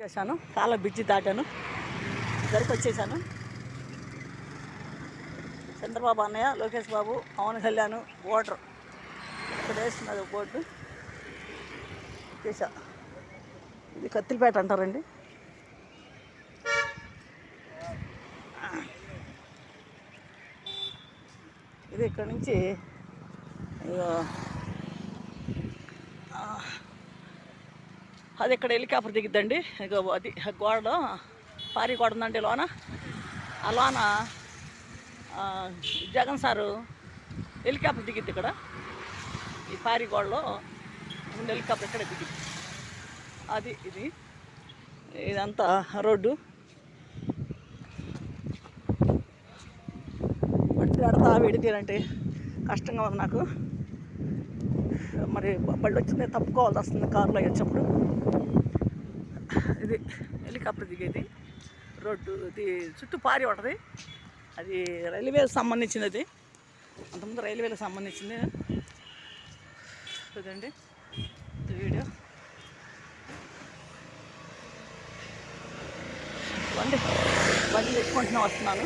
చేశాను, కాళ్ళ బ్రిడ్జి దాటాను, ఇద్దరికి వచ్చేసాను. చంద్రబాబు అన్నయ్య, లోకేష్ బాబు, పవన్ కళ్యాణ్ ఓటర్ ఇక్కడ వేస్తున్నది బోర్డు చేశా. ఇది కత్తిలిపేట అంటారండి. ఇది ఇక్కడ నుంచి అది ఇక్కడ హెలికాప్టర్ దిగిద్దండి. ఇక అది గోడ పారి గోడ ఉందండి లోన. ఆ లోన జగన్ సారు హెలికాప్టర్ దిగిద్ది ఇక్కడ. ఈ పారి గోడలో ముందు హెలికాప్టర్ ఇక్కడ దిగిద్ది. అది ఇదంతా రోడ్డు. మట్టి ఆడతా వెడితేనంటే కష్టంగా ఉంది నాకు. మరి బళ్ళు వచ్చింది, తప్పుకోవాల్సి వస్తుంది కారులో వచ్చినప్పుడు. ఇది హెలికాప్టర్ దిగేది రోడ్డు. ఇది చుట్టూ పారి ఉంటుంది. అది రైల్వేకి సంబంధించినది, అంతకుముందు రైల్వేలకు సంబంధించింది. ఇదండి వీడియో. బండి తెచ్చుకుంటున్నా వస్తున్నాను.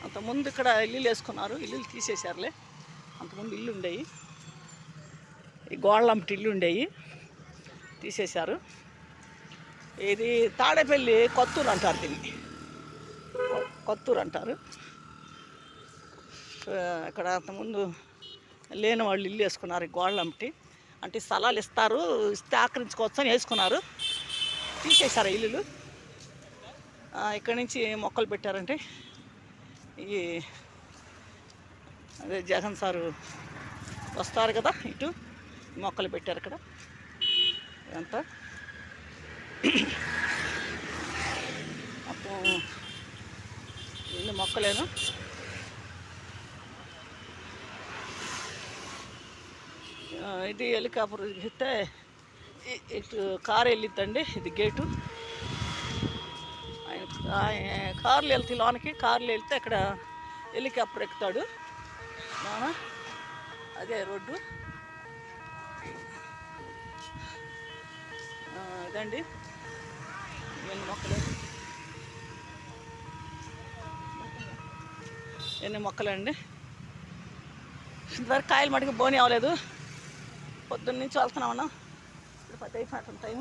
అంతకుముందు ఇక్కడ ఇల్లులు వేసుకున్నారు, ఇల్లులు తీసేశారులే. అంతకుముందు ఇల్లు ఉండేవి, ఈ గోడలంపటి ఇల్లు ఉండేవి, తీసేశారు. ఇది తాడేపల్లి కొత్తూరు అంటారు, దీన్ని కొత్తూరు అంటారు. ఇక్కడ అంతకుముందు లేని వాళ్ళు ఇల్లు వేసుకున్నారు, ఈ గోడలంపటి. అంటే స్థలాలు ఇస్తారు, ఇస్తే ఆక్రమించుకోవచ్చు అని వేసుకున్నారు, తీసేశారు ఇల్లులు. ఇక్కడి నుంచి మొక్కలు పెట్టారంటే ఈ అదే జగన్ సారు వస్తారు కదా, ఇటు మొక్కలు పెట్టారు ఇక్కడ. ఇదంతా మొత్తం ఇన్ని మొక్కలేను. ఇది హెలికాప్టర్ ఇస్తే ఇటు కారు వెళ్ళిద్దండి. ఇది గేటు. కార్లు వెళ్తే లోనికి, కార్లు వెళ్తే ఇక్కడ హెలికాప్టర్ ఎక్కుతాడు. అదే రోడ్డు. ఇదండి ఎన్ని మొక్కలండి. ఇంతవరకు కాయలు మటుకు బోని అవ్వలేదు. పొద్దున్న నుంచి వెళ్తున్నామన్నా. ఇప్పుడు 10 అయిపోతుంది, టైం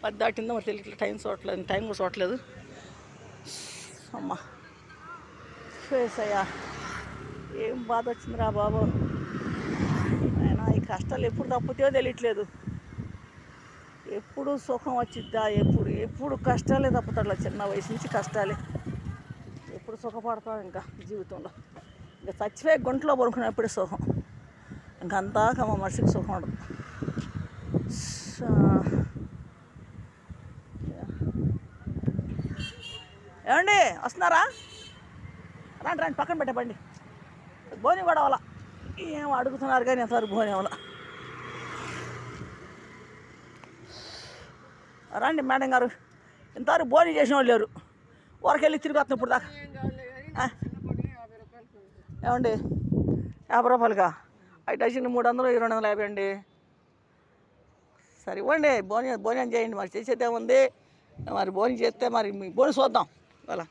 10 దాటిందో మరి తెలియట్లేదు. టైం కూడా చూడట్లేదు. అమ్మా ఫేసయ్యా, ఏం బాధ వచ్చిందిరా బాబు. అయినా ఈ కష్టాలు ఎప్పుడు తప్పుతాయో తెలియట్లేదు. ఎప్పుడు సుఖం వచ్చిద్దా, ఎప్పుడు కష్టాలే తప్పుతాడు. చిన్న వయసు నుంచి కష్టాలే. ఎప్పుడు సుఖపడతాం ఇంకా జీవితంలో. ఇంకా చచ్చిపోయి గుంటలో పడుకున్నప్పుడే సుఖం. ఇంకంతా మా మనిషికి సుఖం ఉండదు. ఏమండి వస్తున్నారా? రండి పక్కన పెట్టే బండి. బోని కూడా అవ్వాల. ఏం అడుగుతున్నారు కానీ ఎంతవరకు బోని అవ్వాల. రండి మేడం గారు, ఇంతవరకు బోని చేసిన వాళ్ళు లేరు. ఊరకెళ్ళి తిరిగి వస్తున్నాం ఇప్పుడు దాకా. ఏమండి 50 రూపాయలుగా 5 డజన్ 300, 250 అండి. సరే ఇవ్వండి. బోని చేయండి. మరి చేసేది ఏముంది. మరి బోని చేస్తే మరి మీ బోని చూద్దాం అలా.